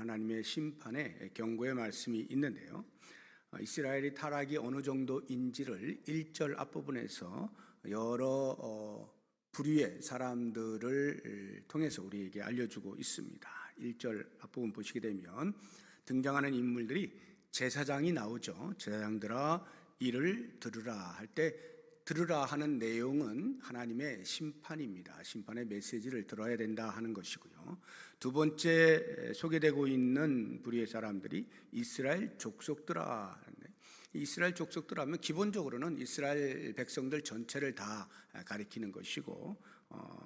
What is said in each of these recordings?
하나님의 심판의 경고의 말씀이 있는데요. 이스라엘이 타락이 어느 정도인지를 1절 앞부분에서 여러 부류의 사람들을 통해서 우리에게 알려주고 있습니다. 1절 앞부분 보시게 되면 등장하는 인물들이 제사장이 나오죠. 제사장들아 이를 들으라 할 때 들으라 하는 내용은 하나님의 심판입니다. 심판의 메시지를 들어야 된다 하는 것이고요. 두 번째 소개되고 있는 부류의 사람들이 이스라엘 족속들아. 이스라엘 족속들 하면 기본적으로는 이스라엘 백성들 전체를 다 가리키는 것이고,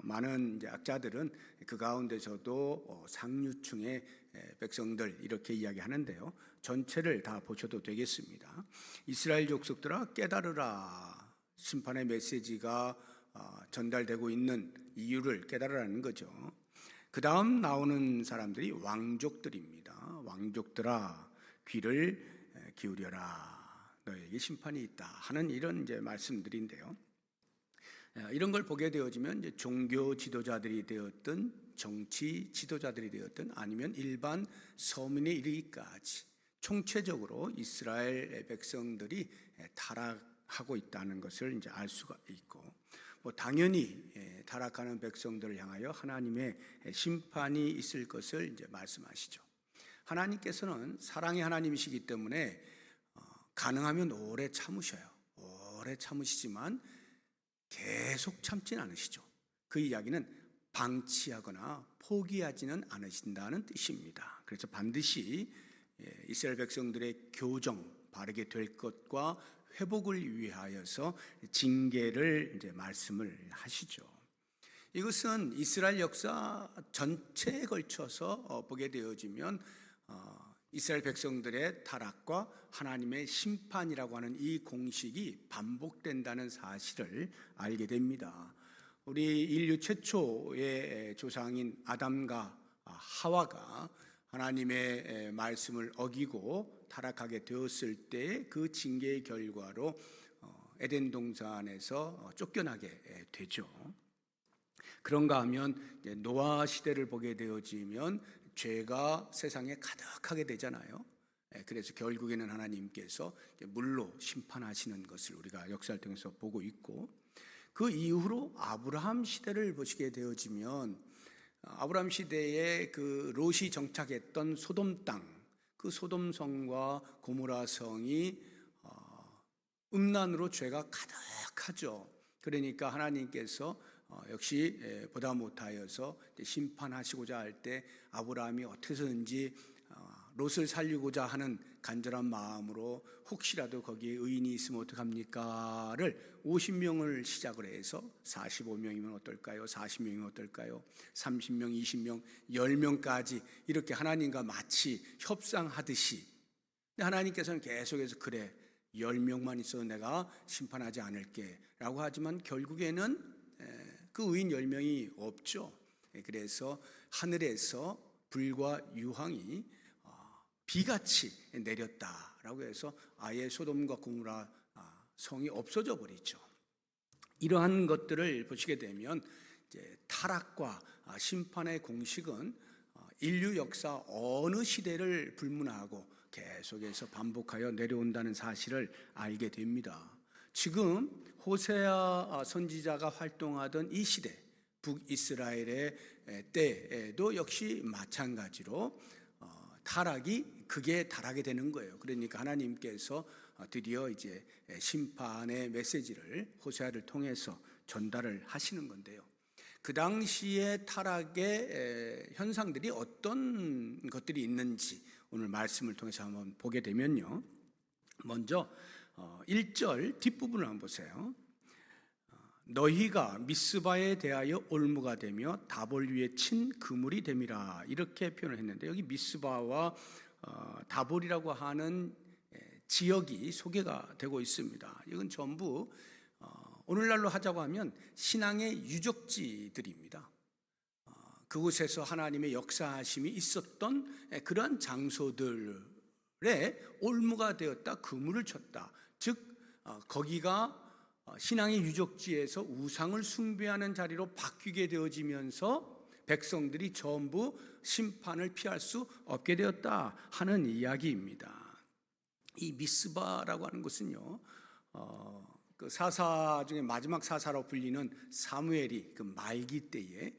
많은 이제 학자들은 그 가운데서도 상류층의 백성들 이렇게 이야기하는데요. 전체를 다 보셔도 되겠습니다. 이스라엘 족속들아 깨달으라. 심판의 메시지가 전달되고 있는 이유를 깨달으라는 거죠. 그 다음 나오는 사람들이 왕족들입니다. 왕족들아 귀를 기울여라. 너에게 심판이 있다 하는 이런 이제 말씀들인데요. 이런 걸 보게 되어지면 이제 종교 지도자들이 되었든 정치 지도자들이 되었든 아니면 일반 서민에 이르기까지 총체적으로 이스라엘 백성들이 타락하고 있다는 것을 이제 알 수가 있고, 당연히 타락하는 백성들을 향하여 하나님의 심판이 있을 것을 이제 말씀하시죠. 하나님께서는 사랑의 하나님이시기 때문에 가능하면 오래 참으셔요. 오래 참으시지만 계속 참진 않으시죠. 그 이야기는 방치하거나 포기하지는 않으신다는 뜻입니다. 그래서 반드시 이스라엘 백성들의 교정 바르게 될 것과 회복을 위하여서 징계를 이제 말씀을 하시죠. 이것은 이스라엘 역사 전체에 걸쳐서 보게 되어지면 이스라엘 백성들의 타락과 하나님의 심판이라고 하는 이 공식이 반복된다는 사실을 알게 됩니다. 우리 인류 최초의 조상인 아담과 하와가 하나님의 말씀을 어기고 타락하게 되었을 때 그 징계의 결과로 에덴 동산에서 쫓겨나게 되죠. 그런가 하면 노아 시대를 보게 되어지면 죄가 세상에 가득하게 되잖아요. 그래서 결국에는 하나님께서 물로 심판하시는 것을 우리가 역사를 통해서 보고 있고, 그 이후로 아브라함 시대를 보시게 되어지면 아브라함 시대에 그 롯이 정착했던 소돔 땅, 그 소돔성과 고모라 성이 음란으로 죄가 가득하죠. 그러니까 하나님께서 역시 보다 못하여서 심판하시고자 할 때 아브라함이 어떻게 해서든지 롯을 살리고자 하는 간절한 마음으로 혹시라도 거기에 의인이 있으면 어떡합니까를 50명을 시작을 해서 45명이면 어떨까요? 40명이면 어떨까요? 30명, 20명, 10명까지 이렇게 하나님과 마치 협상하듯이, 하나님께서는 계속해서 그래 10명만 있어도 내가 심판하지 않을게 라고 하지만 결국에는 그 의인 10명이 없죠. 그래서 하늘에서 불과 유황이 비같이 내렸다라고 해서 아예 소돔과 고모라 성이 없어져 버리죠. 이러한 것들을 보시게 되면 이제 타락과 심판의 공식은 인류 역사 어느 시대를 불문하고 계속해서 반복하여 내려온다는 사실을 알게 됩니다. 지금 호세아 선지자가 활동하던 이 시대, 북이스라엘의 때에도 역시 마찬가지로 타락이 극에 달하게 되는 거예요. 그러니까 하나님께서 드디어 이제 심판의 메시지를 호세아를 통해서 전달을 하시는 건데요. 그 당시의 타락의 현상들이 어떤 것들이 있는지 오늘 말씀을 통해서 한번 보게 되면요. 먼저 1절 뒷부분을 한번 보세요. 너희가 미스바에 대하여 올무가 되며 다볼 위에 친 그물이 됨이라, 이렇게 표현을 했는데, 여기 미스바와 다볼이라고 하는 지역이 소개가 되고 있습니다. 이건 전부 오늘날로 하자고 하면 신앙의 유적지들입니다. 그곳에서 하나님의 역사하심이 있었던 그러한 장소들에 올무가 되었다, 그물을 쳤다. 즉 거기가 신앙의 유적지에서 우상을 숭배하는 자리로 바뀌게 되어지면서 백성들이 전부 심판을 피할 수 없게 되었다 하는 이야기입니다. 이 미스바라고 하는 것은요, 그 사사 중에 마지막 사사로 불리는 사무엘이 그 말기 때에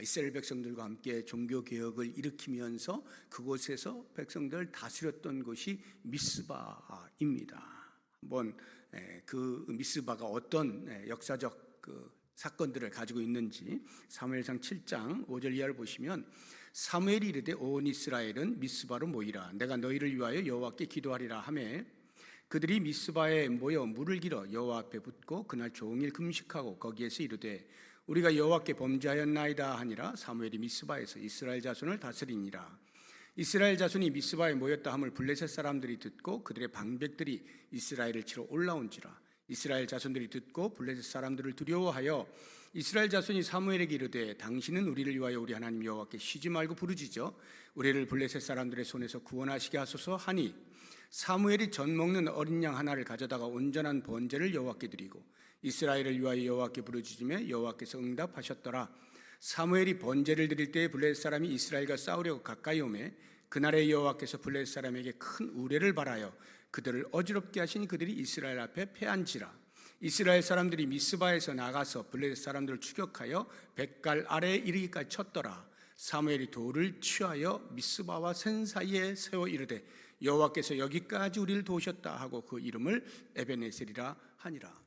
이스라엘 백성들과 함께 종교 개혁을 일으키면서 그곳에서 백성들을 다스렸던 곳이 미스바입니다. 한번 그 미스바가 어떤 역사적 그 사건들을 가지고 있는지 사무엘상 7장 5절 이하를 보시면, 사무엘이 이르되 온 이스라엘은 미스바로 모이라. 내가 너희를 위하여 여호와께 기도하리라 하매 그들이 미스바에 모여 물을 길어 여호와 앞에 붓고 그날 종일 금식하고 거기에서 이르되 우리가 여호와께 범죄하였나이다 하니라. 사무엘이 미스바에서 이스라엘 자손을 다스리니라. 이스라엘 자손이 미스바에 모였다 함을 블레셋 사람들이 듣고 그들의 방백들이 이스라엘을 치러 올라온지라. 이스라엘 자손들이 듣고 블레셋 사람들을 두려워하여 이스라엘 자손이 사무엘에게 이르되 당신은 우리를 위하여 우리 하나님 여호와께 쉬지 말고 부르짖어 우리를 블레셋 사람들의 손에서 구원하시게 하소서 하니, 사무엘이 전 먹는 어린 양 하나를 가져다가 온전한 번제를 여호와께 드리고 이스라엘을 위하여 여호와께 부르짖으며 여호와께서 응답하셨더라. 사무엘이 번제를 드릴 때에 블레셋 사람이 이스라엘과 싸우려고 가까이 오매 그날에 여호와께서 블레셋 사람에게 큰 우레를 발하여 그들을 어지럽게 하시니 그들이 이스라엘 앞에 패한지라. 이스라엘 사람들이 미스바에서 나가서 블레셋 사람들을 추격하여 뱃갈 아래에 이르기까지 쳤더라. 사무엘이 돌을 취하여 미스바와 센 사이에 세워 이르되 여호와께서 여기까지 우리를 도우셨다 하고 그 이름을 에베네셀이라 하니라.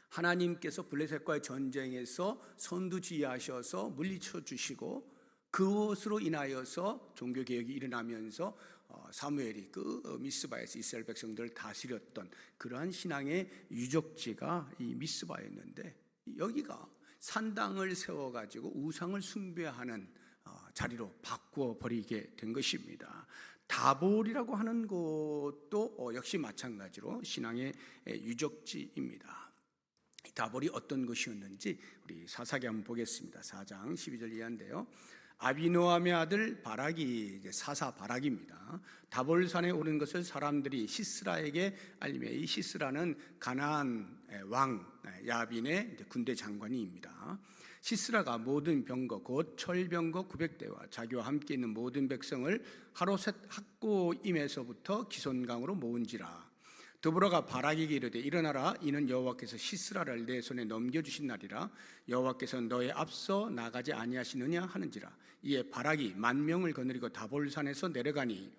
하나님께서 블레셋과의 전쟁에서 선두지휘하셔서 물리쳐 주시고 그것으로 인하여서 종교개혁이 일어나면서 사무엘이 그 미스바에서 이스라엘 백성들을 다스렸던 그러한 신앙의 유적지가 이 미스바였는데, 여기가 산당을 세워가지고 우상을 숭배하는 자리로 바꿔버리게 된 것입니다. 다볼이라고 하는 것도 역시 마찬가지로 신앙의 유적지입니다. 다볼이 어떤 것이었는지 우리 사사기 한번 보겠습니다. 4장 12절 이하인데요. 아비노함의 아들 바락이 사사 바락입니다. 다볼산에 오른 것을 사람들이 시스라에게 알리며, 이 시스라는 가나안 왕 야빈의 군대 장관입니다. 시스라가 모든 병거 곧 철병거 900대와 자기와 함께 있는 모든 백성을 하로셋 학고임에서부터 기손강으로 모은지라. 드보라가 바락에게 이르되 일어나라, 이는 여호와께서 시스라를 내 손에 넘겨주신 날이라. 여호와께서 너의 앞서 나가지 아니하시느냐 하는지라. 이에 바락이 10,000명을 거느리고 다볼산에서 내려가니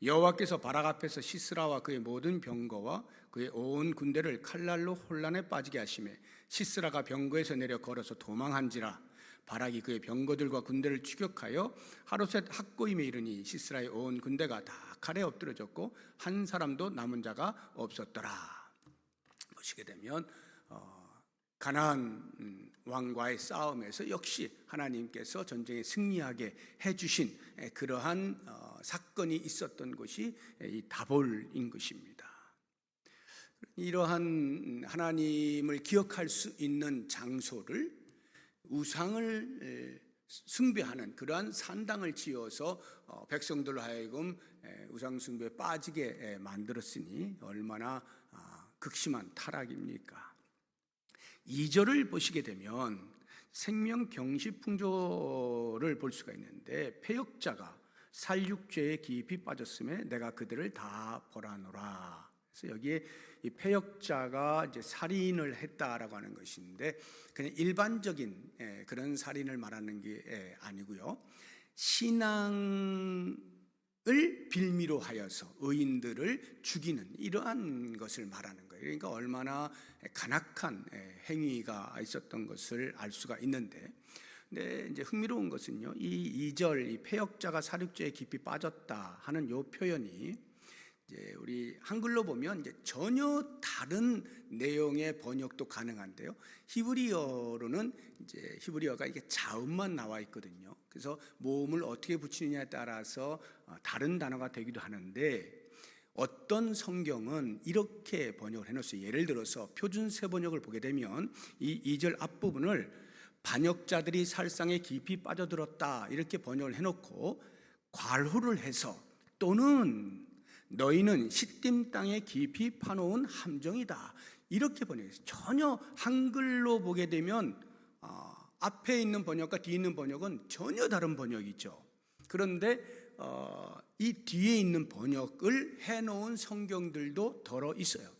여호와께서 바락 앞에서 시스라와 그의 모든 병거와 그의 온 군대를 칼날로 혼란에 빠지게 하시매 시스라가 병거에서 내려 걸어서 도망한지라. 바락이 그의 병거들과 군대를 추격하여 하루셋 학고임에 이르니 시스라의 온 군대가 다 칼에 엎드러졌고 한 사람도 남은 자가 없었더라. 보시게 되면 가나안 왕과의 싸움에서 역시 하나님께서 전쟁에 승리하게 해주신 그러한 사건이 있었던 것이 이 다볼인 것입니다. 이러한 하나님을 기억할 수 있는 장소를 우상을 숭배하는 그러한 산당을 지어서 백성들로 하여금 우상 숭배에 빠지게 만들었으니 얼마나 극심한 타락입니까? 2절을 보시게 되면 생명경시풍조를 볼 수가 있는데, 패역자가 살육죄에 깊이 빠졌음에 내가 그들을 다 벌하노라. 그래서 여기에 이 패역자가 이제 살인을 했다라고 하는 것인데, 그냥 일반적인 그런 살인을 말하는 게 아니고요, 신앙을 빌미로 하여서 의인들을 죽이는 이러한 것을 말하는 거예요. 그러니까 얼마나 간악한 행위가 있었던 것을 알 수가 있는데, 근데 이제 흥미로운 것은요, 이 2절 이 패역자가 살육죄에 깊이 빠졌다 하는 요 표현이 이제 우리 한글로 보면 이제 전혀 다른 내용의 번역도 가능한데요. 히브리어로는 이제 히브리어가 이게 자음만 나와 있거든요. 그래서 모음을 어떻게 붙이느냐에 따라서 다른 단어가 되기도 하는데, 어떤 성경은 이렇게 번역을 해놓았어요. 예를 들어서 표준세 번역을 보게 되면 이 2절 앞부분을 반역자들이 살상에 깊이 빠져들었다 이렇게 번역을 해놓고 괄호를 해서 또는 너희는 시딤 땅에 깊이 파놓은 함정이다 이렇게 번역했어요. 전혀 한글로 보게 되면 앞에 있는 번역과 뒤에 있는 번역은 전혀 다른 번역이죠. 그런데 이 뒤에 있는 번역을 해놓은 성경들도 덜어 있어요.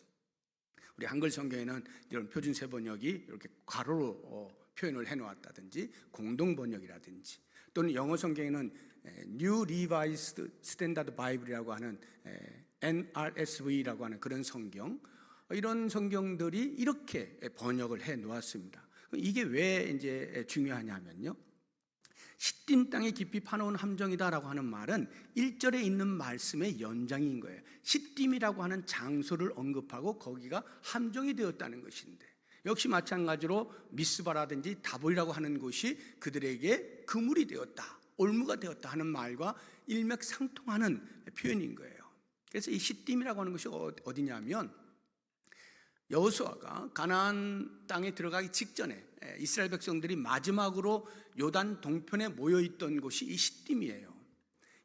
우리 한글 성경에는 이런 표준세 번역이 이렇게 괄호로 표현을 해놓았다든지 공동 번역이라든지, 또는 영어 성경에는 New Revised Standard Bible이라고 하는 NRSV라고 하는 그런 성경, 이런 성경들이 이렇게 번역을 해 놓았습니다. 이게 왜 이제 중요하냐면요, 시딤 땅에 깊이 파놓은 함정이다라고 하는 말은 1절에 있는 말씀의 연장인 거예요. 시딤이라고 하는 장소를 언급하고 거기가 함정이 되었다는 것인데, 역시 마찬가지로 미스바라든지 다볼이라고 하는 곳이 그들에게 그물이 되었다, 올무가 되었다 하는 말과 일맥상통하는 표현인 거예요. 그래서 이 시딤이라고 하는 것이 어디냐면, 여호수아가 가나안 땅에 들어가기 직전에 이스라엘 백성들이 마지막으로 요단 동편에 모여 있던 곳이 이 시딤이에요.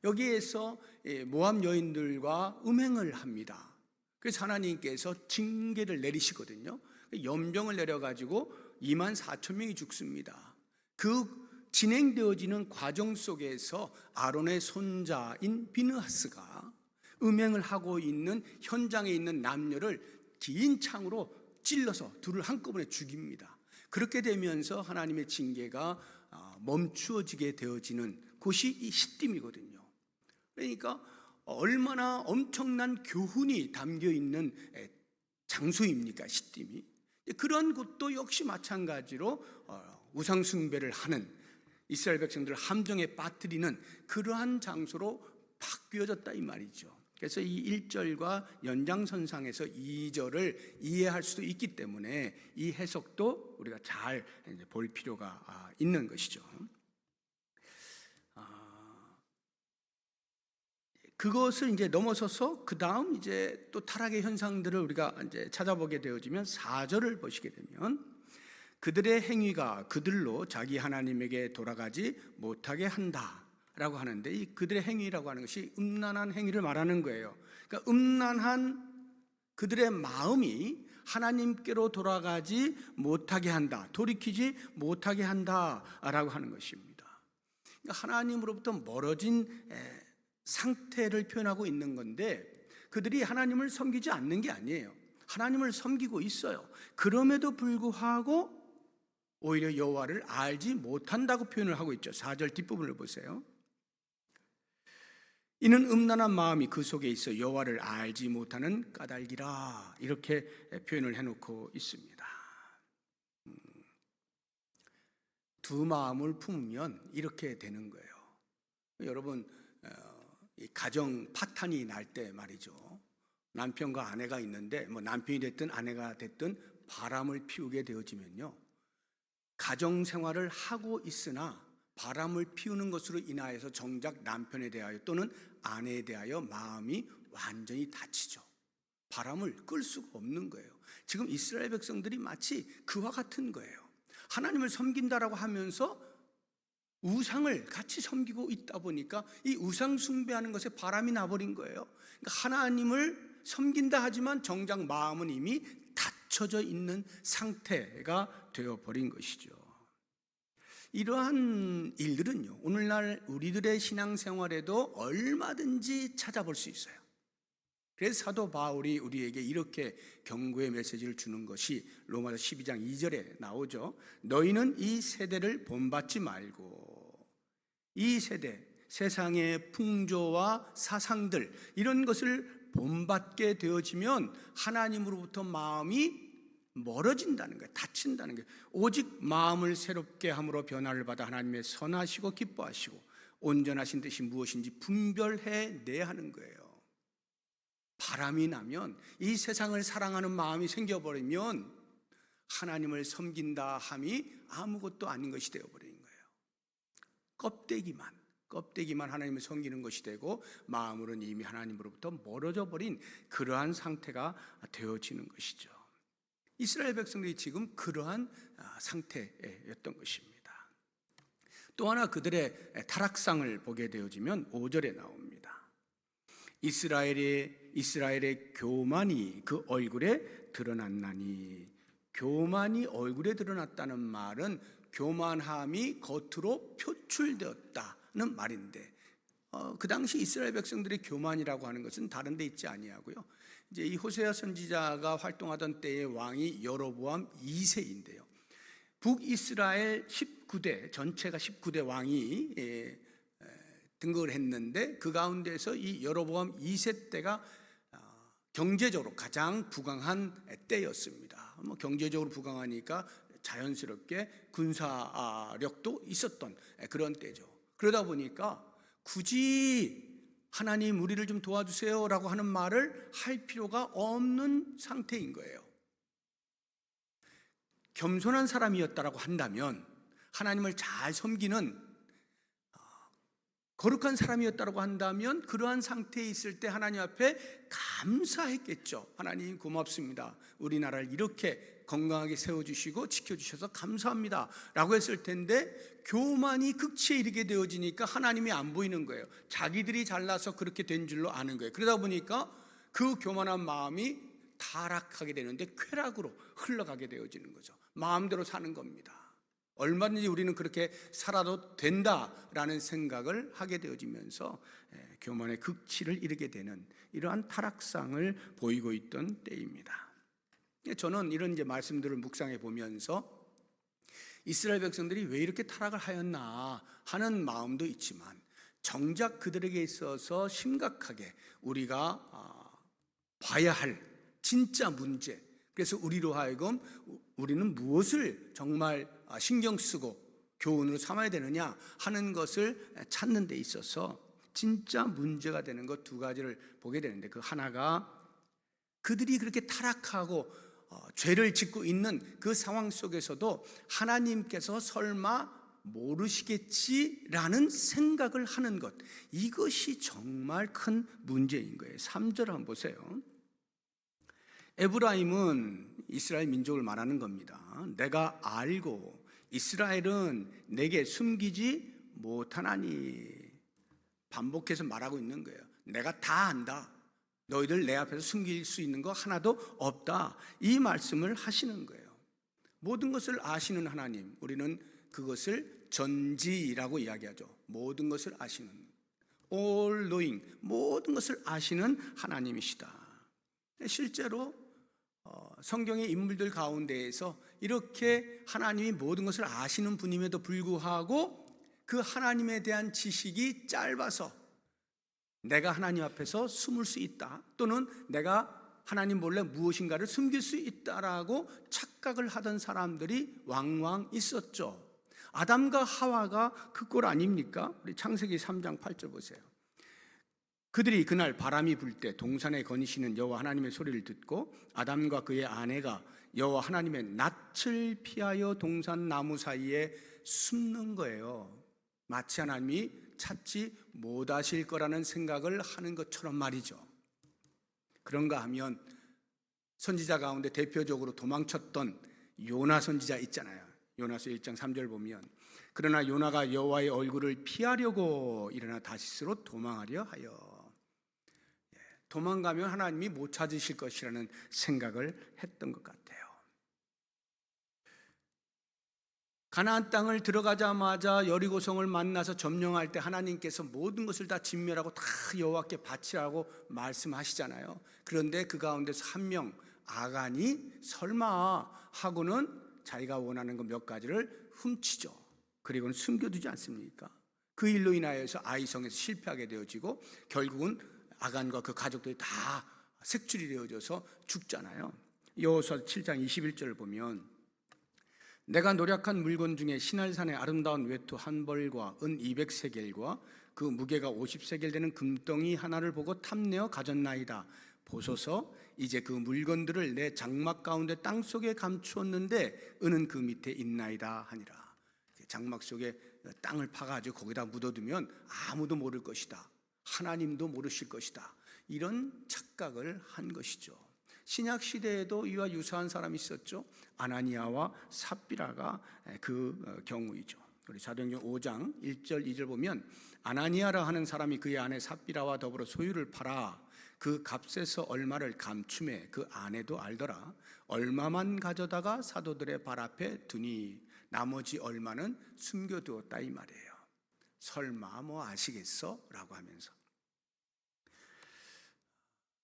여기에서 모압 여인들과 음행을 합니다. 그래서 하나님께서 징계를 내리시거든요. 연병을 내려가지고 24,000명이 죽습니다. 그 진행되어지는 과정 속에서 아론의 손자인 비느하스가 음행을 하고 있는 현장에 있는 남녀를 긴 창으로 찔러서 둘을 한꺼번에 죽입니다. 그렇게 되면서 하나님의 징계가 멈추어지게 되어지는 곳이 이 시딤이거든요. 그러니까 얼마나 엄청난 교훈이 담겨 있는 장소입니까, 시딤이. 그런 곳도 역시 마찬가지로 우상 숭배를 하는 이스라엘 백성들을 함정에 빠뜨리는 그러한 장소로 바뀌어졌다 이 말이죠. 그래서 이 1절과 연장선상에서 2절을 이해할 수도 있기 때문에 이 해석도 우리가 잘 볼 필요가 있는 것이죠. 그것을 이제 넘어서서 그 다음 이제 또 타락의 현상들을 우리가 이제 찾아보게 되어지면 4절을 보시게 되면, 그들의 행위가 그들로 자기 하나님에게 돌아가지 못하게 한다 라고 하는데, 이 그들의 행위라고 하는 것이 음란한 행위를 말하는 거예요. 그러니까 음란한 그들의 마음이 하나님께로 돌아가지 못하게 한다, 돌이키지 못하게 한다라고 하는 것입니다. 그러니까 하나님으로부터 멀어진 상태를 표현하고 있는 건데, 그들이 하나님을 섬기지 않는 게 아니에요. 하나님을 섬기고 있어요. 그럼에도 불구하고 오히려 여호와를 알지 못한다고 표현을 하고 있죠. 4절 뒷부분을 보세요. 이는 음란한 마음이 그 속에 있어 여호와를 알지 못하는 까닭이라, 이렇게 표현을 해놓고 있습니다. 두 마음을 품으면 이렇게 되는 거예요. 여러분, 가정 파탄이 날 때 말이죠, 남편과 아내가 있는데 남편이 됐든 아내가 됐든 바람을 피우게 되어지면요, 가정 생활을 하고 있으나 바람을 피우는 것으로 인하여서 정작 남편에 대하여 또는 아내에 대하여 마음이 완전히 닫히죠. 바람을 끌 수가 없는 거예요. 지금 이스라엘 백성들이 마치 그와 같은 거예요. 하나님을 섬긴다라고 하면서 우상을 같이 섬기고 있다 보니까 이 우상 숭배하는 것에 바람이 나버린 거예요. 그러니까 하나님을 섬긴다 하지만 정작 마음은 이미 닫혀져 있는 상태가 되어버린 것이죠. 이러한 일들은요, 오늘날 우리들의 신앙생활에도 얼마든지 찾아볼 수 있어요. 그래서 사도 바울이 우리에게 이렇게 경고의 메시지를 주는 것이 로마서 12장 2절에 나오죠. 너희는 이 세대를 본받지 말고, 이 세대, 세상의 풍조와 사상들, 이런 것을 본받게 되어지면 하나님으로부터 마음이 멀어진다는 거예요. 닫힌다는 거예요. 오직 마음을 새롭게 함으로 변화를 받아 하나님의 선하시고 기뻐하시고 온전하신 뜻이 무엇인지 분별해내야 하는 거예요. 바람이 나면, 이 세상을 사랑하는 마음이 생겨버리면 하나님을 섬긴다 함이 아무것도 아닌 것이 되어버리는 거예요. 껍데기만 하나님을 섬기는 것이 되고 마음으로는 이미 하나님으로부터 멀어져 버린 그러한 상태가 되어지는 것이죠. 이스라엘 백성들이 지금 그러한 상태였던 것입니다. 또 하나 그들의 타락상을 보게 되어지면 5절에 나옵니다. 이스라엘의 교만이 그 얼굴에 드러났나니, 교만이 얼굴에 드러났다는 말은 교만함이 겉으로 표출되었다는 말인데, 그 당시 이스라엘 백성들의 교만이라고 하는 것은 다른 데 있지 아니하고요. 이제 이 호세아 선지자가 활동하던 때의 왕이 여로보암 2세인데요. 북이스라엘 19대, 전체가 19대 왕이 등극을 했는데 그 가운데서 이 여로보암 2세 때가 경제적으로 가장 부강한 때였습니다. 경제적으로 부강하니까 자연스럽게 군사력도 있었던 그런 때죠. 그러다 보니까 굳이 하나님 우리를 좀 도와주세요 라고 하는 말을 할 필요가 없는 상태인 거예요. 겸손한 사람이었다라고 한다면, 하나님을 잘 섬기는 거룩한 사람이었다고 한다면 그러한 상태에 있을 때 하나님 앞에 감사했겠죠. 하나님 고맙습니다. 우리나라를 이렇게 건강하게 세워주시고 지켜주셔서 감사합니다 라고 했을 텐데, 교만이 극치에 이르게 되어지니까 하나님이 안 보이는 거예요. 자기들이 잘나서 그렇게 된 줄로 아는 거예요. 그러다 보니까 그 교만한 마음이 타락하게 되는데 쾌락으로 흘러가게 되어지는 거죠. 마음대로 사는 겁니다. 얼마든지 우리는 그렇게 살아도 된다라는 생각을 하게 되어지면서 교만의 극치를 이르게 되는 이러한 타락상을 보이고 있던 때입니다. 저는 이런 이제 말씀들을 묵상해 보면서 이스라엘 백성들이 왜 이렇게 타락을 하였나 하는 마음도 있지만, 정작 그들에게 있어서 심각하게 우리가 봐야 할 진짜 문제, 그래서 우리로 하여금 우리는 무엇을 정말 신경 쓰고 교훈으로 삼아야 되느냐 하는 것을 찾는 데 있어서 진짜 문제가 되는 것 두 가지를 보게 되는데, 그 하나가 그들이 그렇게 타락하고 죄를 짓고 있는 그 상황 속에서도 하나님께서 설마 모르시겠지라는 생각을 하는 것, 이것이 정말 큰 문제인 거예요. 3절 한번 보세요. 에브라임은 이스라엘 민족을 말하는 겁니다. 내가 알고 이스라엘은 내게 숨기지 못하나니. 반복해서 말하고 있는 거예요. 내가 다 안다. 너희들 내 앞에서 숨길 수 있는 거 하나도 없다. 이 말씀을 하시는 거예요. 모든 것을 아시는 하나님, 우리는 그것을 전지라고 이야기하죠. 모든 것을 아시는, all knowing, 모든 것을 아시는 하나님이시다. 실제로 성경의 인물들 가운데에서 이렇게 하나님이 모든 것을 아시는 분임에도 불구하고 그 하나님에 대한 지식이 짧아서 내가 하나님 앞에서 숨을 수 있다, 또는 내가 하나님 몰래 무엇인가를 숨길 수 있다라고 착각을 하던 사람들이 왕왕 있었죠. 아담과 하와가 그 꼴 아닙니까? 우리 창세기 3장 8절 보세요. 그들이 그날 바람이 불 때 동산에 거니시는 여호와 하나님의 소리를 듣고 아담과 그의 아내가 여호와 하나님의 낯을 피하여 동산 나무 사이에 숨는 거예요. 마치 하나님이 찾지 못하실 거라는 생각을 하는 것처럼 말이죠. 그런가 하면 선지자 가운데 대표적으로 도망쳤던 요나 선지자 있잖아요. 요나서 1장 3절 보면, 그러나 요나가 여호와의 얼굴을 피하려고 일어나 다시스로 도망하려 하여. 도망가면 하나님이 못 찾으실 것이라는 생각을 했던 것 같아요. 가나안 땅을 들어가자마자 여리고성을 만나서 점령할 때 하나님께서 모든 것을 다 진멸하고 다 여호와께 바치라고 말씀하시잖아요. 그런데 그 가운데서 한 명, 아간이 설마 하고는 자기가 원하는 것 몇 가지를 훔치죠. 그리고는 숨겨두지 않습니까? 그 일로 인하여서 아이성에서 실패하게 되어지고 결국은 아간과 그 가족들이 다 색출이 되어져서 죽잖아요. 여호수아 7장 21절을 보면, 내가 노력한 물건 중에 시날산의 아름다운 외투 한 벌과 은 200세겔과 그 무게가 50세겔 되는 금덩이 하나를 보고 탐내어 가졌나이다. 보소서, 이제 그 물건들을 내 장막 가운데 땅속에 감추었는데 은은 그 밑에 있나이다 하니라. 장막 속에 땅을 파가지고 거기다 묻어두면 아무도 모를 것이다, 하나님도 모르실 것이다, 이런 착각을 한 것이죠. 신약 시대에도 이와 유사한 사람이 있었죠. 아나니아와 삽비라가 그 경우이죠. 우리 사도행전 5장 1절 2절 보면, 아나니아라 하는 사람이 그의 아내 삽비라와 더불어 소유를 팔아 그 값에서 얼마를 감춤해 그 아내도 알더라. 얼마만 가져다가 사도들의 발 앞에 두니 나머지 얼마는 숨겨두었다, 이 말이에요. 설마 뭐 아시겠어? 라고 하면서.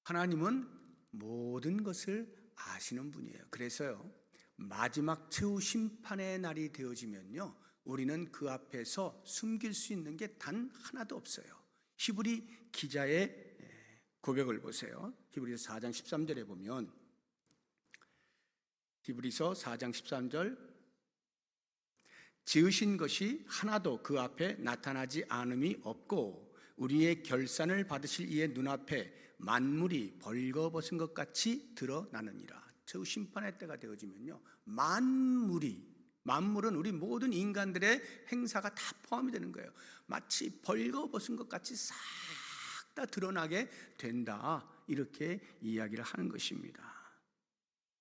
하나님은 모든 것을 아시는 분이에요. 그래서요, 마지막 최후 심판의 날이 되어지면요, 우리는 그 앞에서 숨길 수 있는 게 단 하나도 없어요. 히브리 기자의 고백을 보세요. 히브리서 4장 13절에 보면, 히브리서 4장 13절, 지으신 것이 하나도 그 앞에 나타나지 않음이 없고 우리의 결산을 받으실 이의 눈앞에 만물이 벌거벗은 것 같이 드러나느니라. 최후 심판의 때가 되어지면요, 만물은 우리 모든 인간들의 행사가 다 포함이 되는 거예요. 마치 벌거벗은 것 같이 싹 다 드러나게 된다, 이렇게 이야기를 하는 것입니다.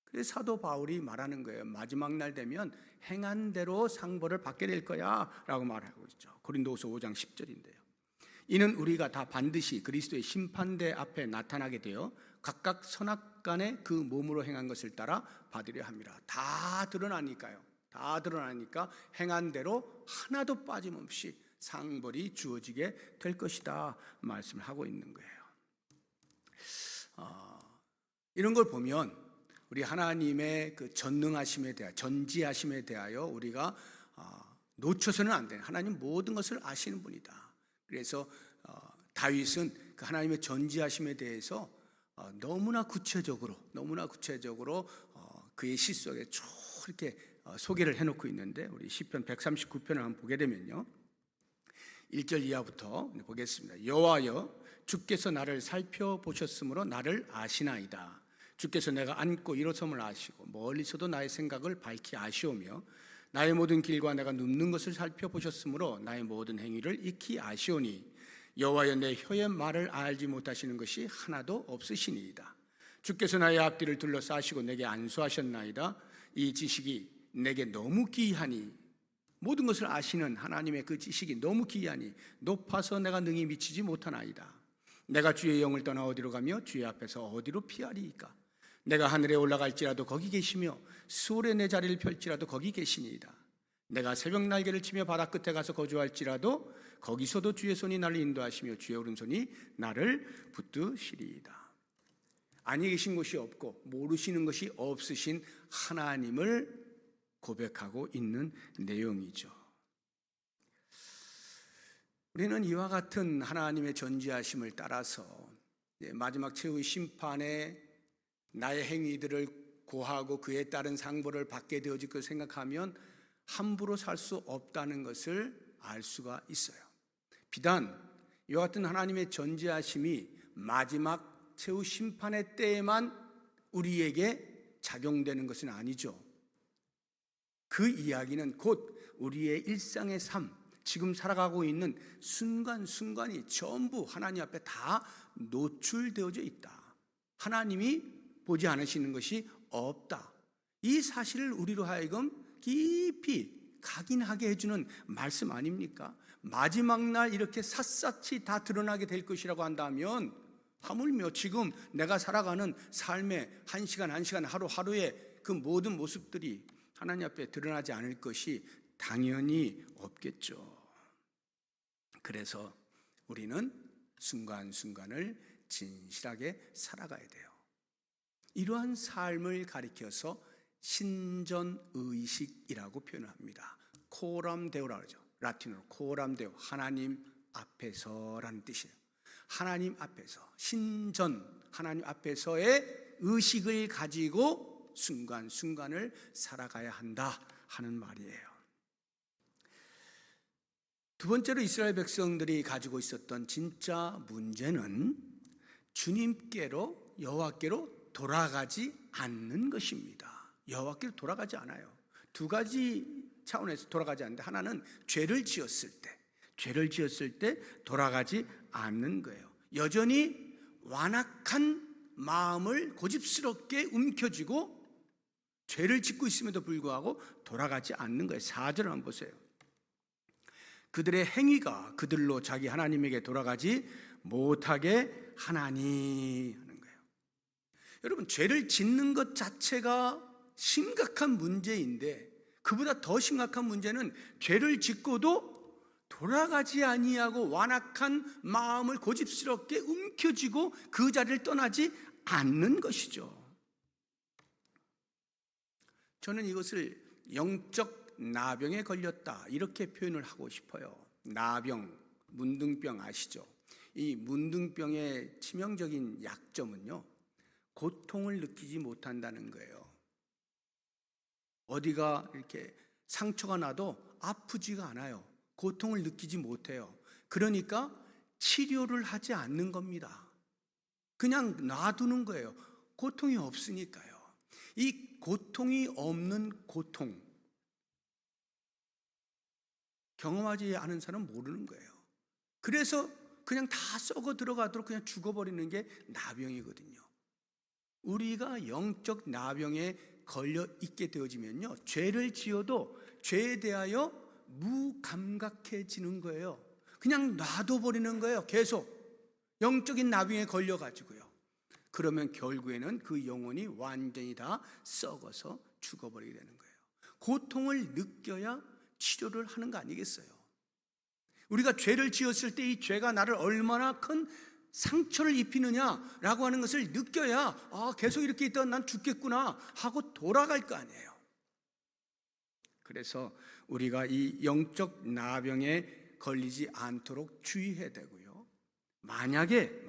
그래서 사도 바울이 말하는 거예요. 마지막 날 되면 행한 대로 상벌을 받게 될 거야 라고 말하고 있죠. 고린도후서 5장 10절인데요. 이는 우리가 다 반드시 그리스도의 심판대 앞에 나타나게 되어 각각 선악간에 그 몸으로 행한 것을 따라 받으려 합니다. 다 드러나니까요. 다 드러나니까 행한 대로 하나도 빠짐없이 상벌이 주어지게 될 것이다 말씀을 하고 있는 거예요. 이런 걸 보면 우리 하나님의 그 전능하심에 대하여, 전지하심에 대하여 우리가 놓쳐서는 안 돼요. 하나님 모든 것을 아시는 분이다. 그래서 다윗은 그 하나님의 전지하심에 대해서 너무나 구체적으로 그의 시 속에 쭉 이렇게 소개를 해놓고 있는데, 우리 시편 139편을 한번 보게 되면요, 1절 이하부터 보겠습니다. 여호와여, 주께서 나를 살펴보셨으므로 나를 아시나이다. 주께서 내가 앉고 일어섬을 아시고 멀리서도 나의 생각을 밝히 아시오며 나의 모든 길과 내가 눕는 것을 살펴보셨으므로 나의 모든 행위를 익히 아시오니 여호와여, 내 혀의 말을 알지 못하시는 것이 하나도 없으시니이다. 주께서 나의 앞뒤를 둘러싸시고 내게 안수하셨나이다. 이 지식이 내게 너무 기이하니, 모든 것을 아시는 하나님의 그 지식이 너무 기이하니 높아서 내가 능히 미치지 못하나이다. 내가 주의 영을 떠나 어디로 가며 주의 앞에서 어디로 피하리이까? 내가 하늘에 올라갈지라도 거기 계시며 수월에 내 자리를 펼지라도 거기 계시니이다. 내가 새벽 날개를 치며 바다 끝에 가서 거주할지라도 거기서도 주의 손이 나를 인도하시며 주의 오른손이 나를 붙드시리이다. 아니 계신 것이 없고 모르시는 것이 없으신 하나님을 고백하고 있는 내용이죠. 우리는 이와 같은 하나님의 전지하심을 따라서 마지막 최후의 심판에 나의 행위들을 고하고 그에 따른 상벌을 받게 되어질 것을 생각하면 함부로 살 수 없다는 것을 알 수가 있어요. 비단 이와 같은 하나님의 전지하심이 마지막 최후 심판의 때에만 우리에게 작용되는 것은 아니죠. 그 이야기는 곧 우리의 일상의 삶, 지금 살아가고 있는 순간순간이 전부 하나님 앞에 다 노출되어져 있다. 하나님이 보지 않으시는 것이 없다. 이 사실을 우리로 하여금 깊이 각인하게 해주는 말씀 아닙니까? 마지막 날 이렇게 샅샅이 다 드러나게 될 것이라고 한다면 하물며 지금 내가 살아가는 삶의 한 시간 한 시간 하루하루의 그 모든 모습들이 하나님 앞에 드러나지 않을 것이 당연히 없겠죠. 그래서 우리는 순간순간을 진실하게 살아가야 돼요. 이러한 삶을 가리켜서 신전의식이라고 표현을 합니다. 코람데오라고 하죠. 라틴어로 코람데오, 하나님 앞에서라는 뜻이에요. 하나님 앞에서, 신전, 하나님 앞에서의 의식을 가지고 순간순간을 살아가야 한다 하는 말이에요. 두 번째로 이스라엘 백성들이 가지고 있었던 진짜 문제는 주님께로, 여호와께로 돌아가지 않는 것입니다. 여호와께로 돌아가지 않아요. 두 가지 차원에서 돌아가지 않는데, 하나는 죄를 지었을 때 돌아가지 않는 거예요. 여전히 완악한 마음을 고집스럽게 움켜쥐고 죄를 짓고 있음에도 불구하고 돌아가지 않는 거예요. 4절을 한번 보세요. 그들의 행위가 그들로 자기 하나님에게 돌아가지 못하게 하나니 하는 거예요. 여러분, 죄를 짓는 것 자체가 심각한 문제인데, 그보다 더 심각한 문제는 죄를 짓고도 돌아가지 아니하고 완악한 마음을 고집스럽게 움켜쥐고 그 자리를 떠나지 않는 것이죠. 저는 이것을 영적 나병에 걸렸다 이렇게 표현을 하고 싶어요. 나병, 문둥병 아시죠? 이 문둥병의 치명적인 약점은요, 고통을 느끼지 못한다는 거예요. 어디가 이렇게 상처가 나도 아프지가 않아요. 고통을 느끼지 못해요. 그러니까 치료를 하지 않는 겁니다. 그냥 놔두는 거예요. 고통이 없으니까요. 이 고통이 없는 고통, 경험하지 않은 사람은 모르는 거예요. 그래서 그냥 다 썩어 들어가도록 그냥 죽어버리는 게 나병이거든요. 우리가 영적 나병에 걸려 있게 되어지면요, 죄를 지어도 죄에 대하여 무감각해지는 거예요. 그냥 놔둬버리는 거예요. 계속 영적인 나병에 걸려가지고요. 그러면 결국에는 그 영혼이 완전히 다 썩어서 죽어버리게 되는 거예요. 고통을 느껴야 치료를 하는 거 아니겠어요? 우리가 죄를 지었을 때 이 죄가 나를 얼마나 큰 상처를 입히느냐라고 하는 것을 느껴야 계속 이렇게 있다가 난 죽겠구나 하고 돌아갈 거 아니에요. 그래서 우리가 이 영적 나병에 걸리지 않도록 주의해야 되고요. 만약에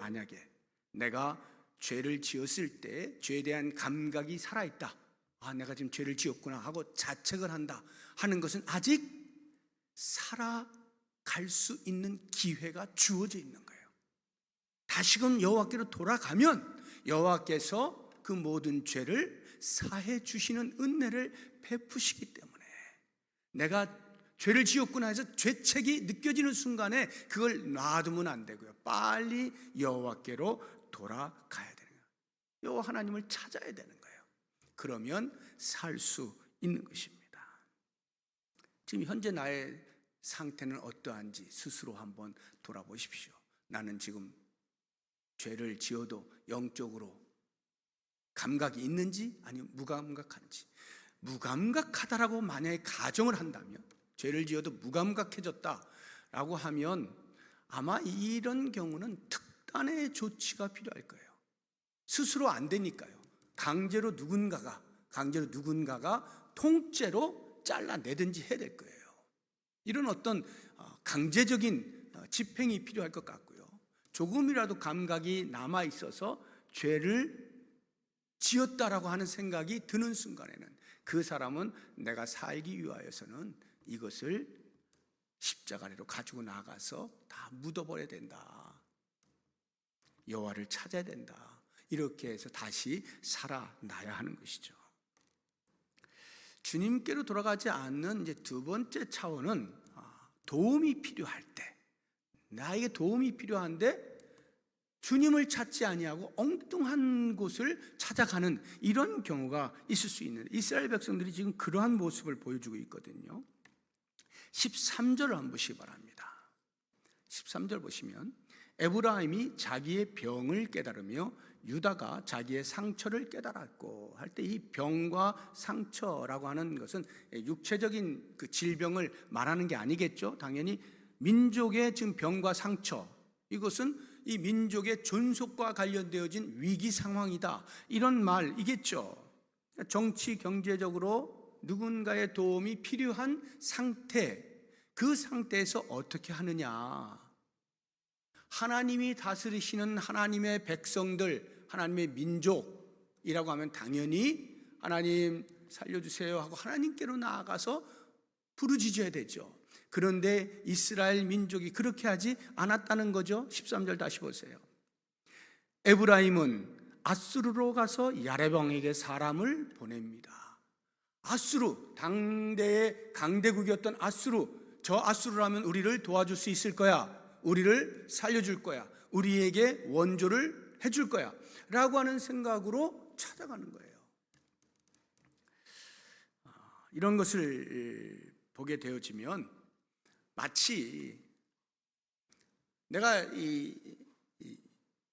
내가 죄를 지었을 때 죄에 대한 감각이 살아있다, 내가 지금 죄를 지었구나 하고 자책을 한다 하는 것은 아직 살아갈 수 있는 기회가 주어져 있는 거예요. 다시금 여호와께로 돌아가면 여호와께서 그 모든 죄를 사해 주시는 은혜를 베푸시기 때문에 내가 죄를 지었구나 해서 죄책이 느껴지는 순간에 그걸 놔두면 안 되고요. 빨리 여호와께로 돌아가야 되는 거예요. 여호와 하나님을 찾아야 되는 거예요. 그러면 살 수 있는 것입니다. 지금 현재 나의 상태는 어떠한지 스스로 한번 돌아보십시오. 나는 지금 죄를 지어도 영적으로 감각이 있는지 아니면 무감각한지. 무감각하다라고 만약에 가정을 한다면, 죄를 지어도 무감각해졌다라고 하면 아마 이런 경우는 특단의 조치가 필요할 거예요. 스스로 안 되니까요. 강제로 누군가가 통째로 잘라내든지 해야 될 거예요. 이런 어떤 강제적인 집행이 필요할 것 같고요. 조금이라도 감각이 남아 있어서 죄를 지었다라고 하는 생각이 드는 순간에는 그 사람은 내가 살기 위하여서는 이것을 십자가로 가지고 나가서 다 묻어버려야 된다. 여호와를 찾아야 된다. 이렇게 해서 다시 살아나야 하는 것이죠. 주님께로 돌아가지 않는 이제 두 번째 차원은 도움이 필요할 때, 나에게 도움이 필요한데 주님을 찾지 아니하고 엉뚱한 곳을 찾아가는 이런 경우가 있을 수 있는, 이스라엘 백성들이 지금 그러한 모습을 보여주고 있거든요. 13절을 한번 보시기 바랍니다. 13절 보시면 에브라임이 자기의 병을 깨달으며 유다가 자기의 상처를 깨달았고 할 때, 이 병과 상처라고 하는 것은 육체적인 그 질병을 말하는 게 아니겠죠. 당연히 민족의 지금 병과 상처, 이것은 이 민족의 존속과 관련되어진 위기 상황이다, 이런 말이겠죠. 정치, 경제적으로 누군가의 도움이 필요한 상태, 그 상태에서 어떻게 하느냐. 하나님이 다스리시는 하나님의 백성들, 하나님의 민족이라고 하면 당연히 하나님 살려주세요 하고 하나님께로 나아가서 부르짖어야 되죠. 그런데 이스라엘 민족이 그렇게 하지 않았다는 거죠. 13절 다시 보세요. 에브라임은 아수르로 가서 야레방에게 사람을 보냅니다. 아수르, 당대의 강대국이었던 아수르, 저 아수르라면 우리를 도와줄 수 있을 거야, 우리를 살려줄 거야, 우리에게 원조를 해줄 거야 라고 하는 생각으로 찾아가는 거예요. 이런 것을 보게 되어지면 마치 내가 이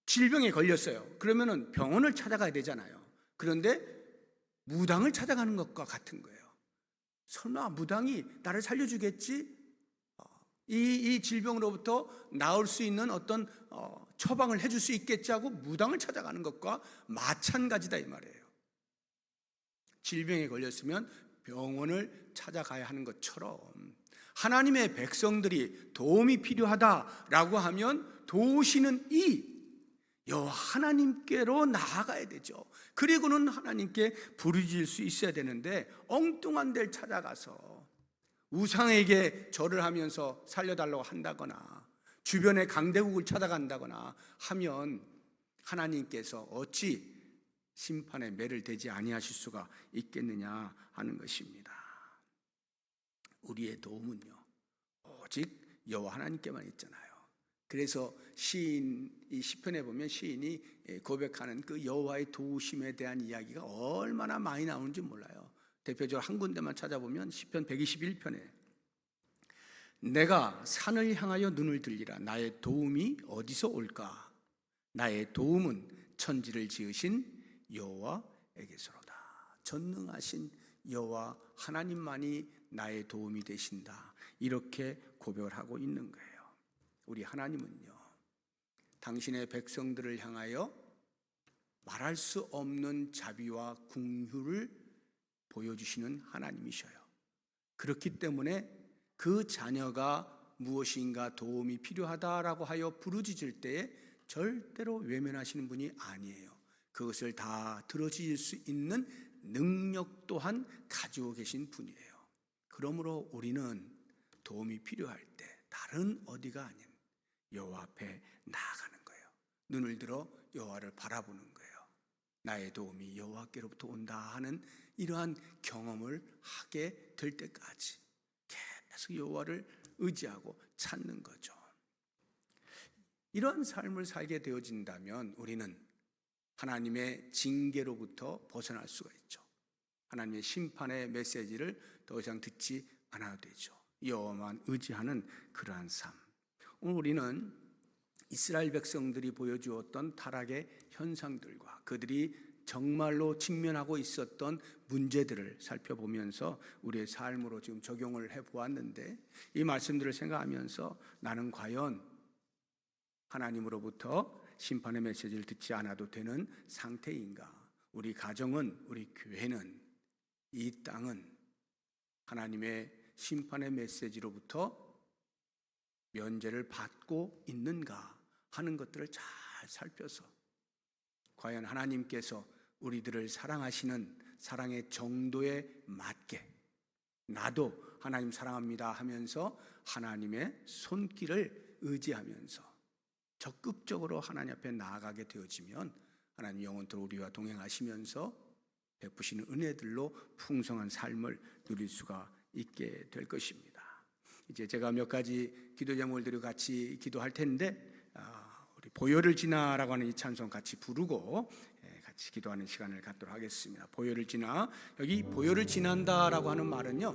질병에 걸렸어요. 그러면은 병원을 찾아가야 되잖아요. 그런데 무당을 찾아가는 것과 같은 거예요. 설마 무당이 나를 살려주겠지? 이 질병으로부터 나을 수 있는 어떤 처방을 해줄 수 있겠지 하고 무당을 찾아가는 것과 마찬가지다 이 말이에요. 질병에 걸렸으면 병원을 찾아가야 하는 것처럼 하나님의 백성들이 도움이 필요하다라고 하면 도우시는 이 여호와 하나님께로 나아가야 되죠. 그리고는 하나님께 부르짖을 수 있어야 되는데 엉뚱한 데를 찾아가서 우상에게 절을 하면서 살려달라고 한다거나 주변의 강대국을 찾아간다거나 하면 하나님께서 어찌 심판의 매를 대지 아니하실 수가 있겠느냐 하는 것입니다. 우리의 도움은요 오직 여호와 하나님께만 있잖아요. 그래서 이 시편에 보면 시인이 고백하는 그 여호와의 도우심에 대한 이야기가 얼마나 많이 나오는지 몰라요. 대표적으로 한 군데만 찾아보면 시편 121편에 내가 산을 향하여 눈을 들리라. 나의 도움이 어디서 올까? 나의 도움은 천지를 지으신 여호와에게서로다. 전능하신 여호와 하나님만이 나의 도움이 되신다. 이렇게 고백을 하고 있는 거예요. 우리 하나님은요 당신의 백성들을 향하여 말할 수 없는 자비와 긍휼을 보여주시는 하나님이셔요. 그렇기 때문에 그 자녀가 무엇인가 도움이 필요하다라고 하여 부르짖을 때에 절대로 외면하시는 분이 아니에요. 그것을 다 들어주실 수 있는 능력 또한 가지고 계신 분이에요. 그러므로 우리는 도움이 필요할 때 다른 어디가 아닌 여호와 앞에 나아가는 거예요. 눈을 들어 여호와를 바라보는 거예요. 나의 도움이 여호와께로부터 온다 하는 이러한 경험을 하게 될 때까지 계속 여호와를 의지하고 찾는 거죠. 이런 삶을 살게 되어진다면 우리는 하나님의 징계로부터 벗어날 수가 있죠. 하나님의 심판의 메시지를 더 이상 듣지 않아도 되죠. 여호와만 의지하는 그러한 삶. 오늘 우리는 이스라엘 백성들이 보여주었던 타락의 현상들과 그들이 정말로 직면하고 있었던 문제들을 살펴보면서 우리의 삶으로 지금 적용을 해보았는데 이 말씀들을 생각하면서 나는 과연 하나님으로부터 심판의 메시지를 듣지 않아도 되는 상태인가? 우리 가정은, 우리 교회는, 이 땅은 하나님의 심판의 메시지로부터 면제를 받고 있는가 하는 것들을 잘 살펴서 과연 하나님께서 우리들을 사랑하시는 사랑의 정도에 맞게 나도 하나님 사랑합니다 하면서 하나님의 손길을 의지하면서 적극적으로 하나님 앞에 나아가게 되어지면 하나님 영원토록 우리와 동행하시면서 베푸시는 은혜들로 풍성한 삶을 누릴 수가 있게 될 것입니다. 이제 제가 몇 가지 기도 제목을 드리고 같이 기도할 텐데 우리 보혈을 지나라고 하는 이 찬송 같이 부르고 같이 기도하는 시간을 갖도록 하겠습니다. 보혈을 지나. 여기 보혈을 지난다라고 하는 말은요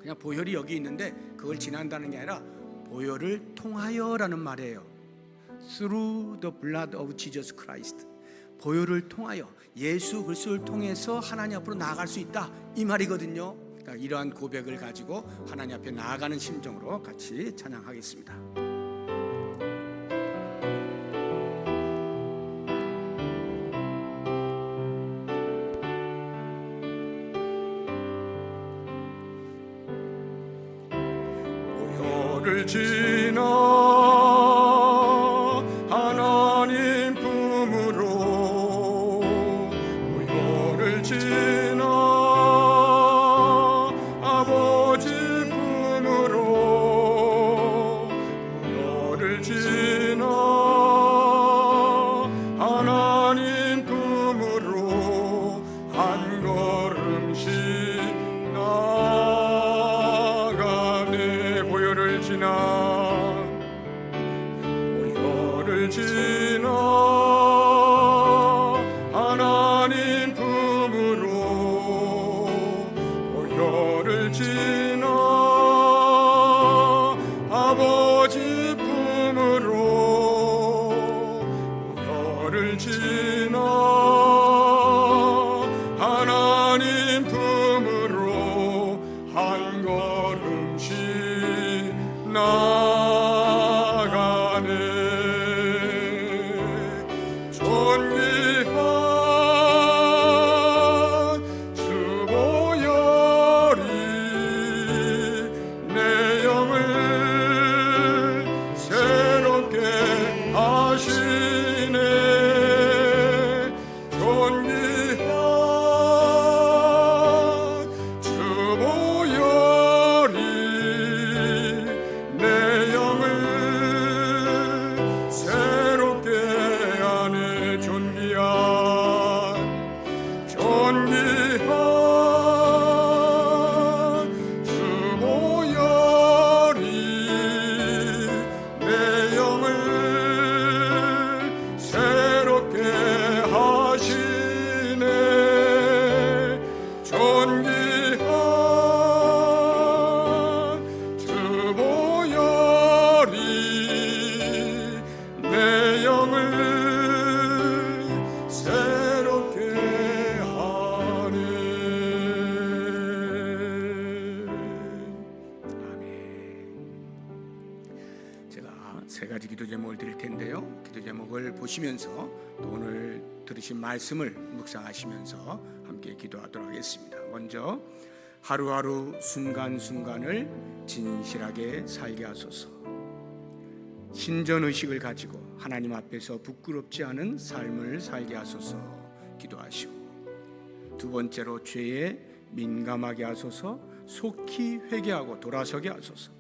그냥 보혈이 여기 있는데 그걸 지난다는 게 아니라 보혈을 통하여라는 말이에요. Through the blood of Jesus Christ. 보혈을 통하여 예수 그리스도를 통해서 하나님 앞으로 나아갈 수 있다 이 말이거든요. 그러니까 이러한 고백을 가지고 하나님 앞에 나아가는 심정으로 같이 찬양하겠습니다. 보혈을 지나 하나님 품으로 보혈을 지나 아버지 품으로 보혈을 지나 하나님 품으로 한 걸음씩 나가네. 보혈을 지나 보혈을 지나 하나님 품으로 보혈을 지나 아버지 품으로 보혈을 지나 하나님 품으로 한 걸음씩 나가네. 걸 보시면서 또 오늘 들으신 말씀을 묵상하시면서 함께 기도하도록 하겠습니다. 먼저 하루하루 순간순간을 진실하게 살게 하소서. 신전의식을 가지고 하나님 앞에서 부끄럽지 않은 삶을 살게 하소서 기도하시고, 두 번째로 죄에 민감하게 하소서. 속히 회개하고 돌아서게 하소서.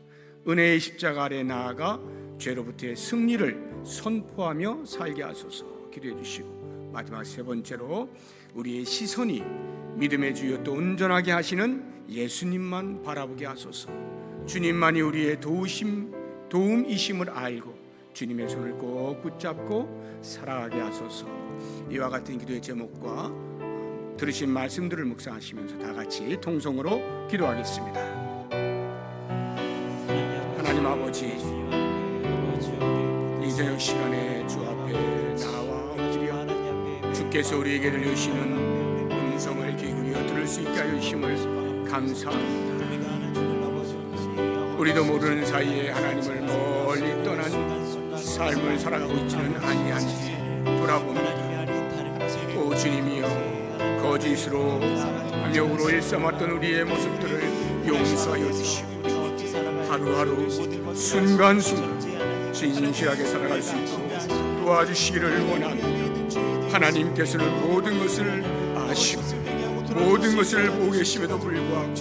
은혜의 십자가 아래 나아가 죄로부터의 승리를 선포하며 살게 하소서 기도해 주시고, 마지막 세 번째로 우리의 시선이 믿음의 주여 또 온전하게 하시는 예수님만 바라보게 하소서. 주님만이 우리의 도움이심을 알고 주님의 손을 꼭 붙잡고 살아가게 하소서. 이와 같은 기도의 제목과 들으신 말씀들을 묵상하시면서 다 같이 통성으로 기도하겠습니다. 하나님 아버지, 이 저녁 시간에 주 앞에 나와 엎드려 주께서 우리에게 들려주시는 음성을 귀 기울여 들을 수 있게 하여 주심을 감사합니다. 우리도 모르는 사이에 하나님을 멀리 떠난 삶을 살아가고 있지는 아니한지 돌아봅니다. 오 주님이여, 거짓으로 명으로 일삼았던 우리의 모습들을 용서하여 주시고 하루하루 순간순간 진실하게 살아갈 수 있도록 도와주시기를 원합니다. 하나님께서는 모든 것을 아시고 모든 것을 보고 계심에도 불구하고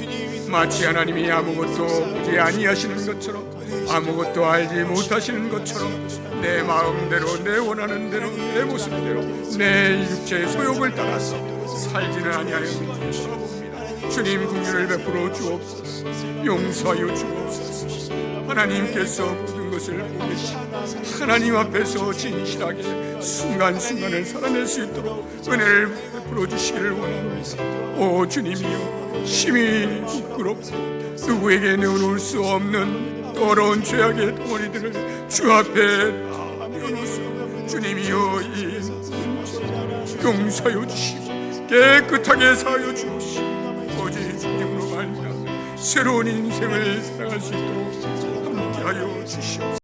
마치 하나님이 아무것도 보지 아니하시는 것처럼, 아무것도 알지 못하시는 것처럼 내 마음대로, 내 원하는 대로, 내 모습대로, 내 육체의 소욕을 따라서 살지는 아니하여 돌아봅니다. 주님 긍휼을 베풀어 주옵소서. 용서하여 주옵소서. 하나님께서 모든 것을 보고 계시고 하나님 앞에서 진실하게 순간순간을 살아낼 수 있도록 은혜를 베풀어 주시기를 원합니다. 오 주님이여, 심히 부끄럽고 누구에게 내어놓을 수 없는 더러운 죄악의 덩어리들을 주 앞에 다 내어놓습니다. 주님이여, 이 문제를 용서하여 주시고 깨끗하게 사하여 주시고 오직 주님으로 말미암아 새로운 인생을 살아갈 수 있도록 함께하여 주시옵소서.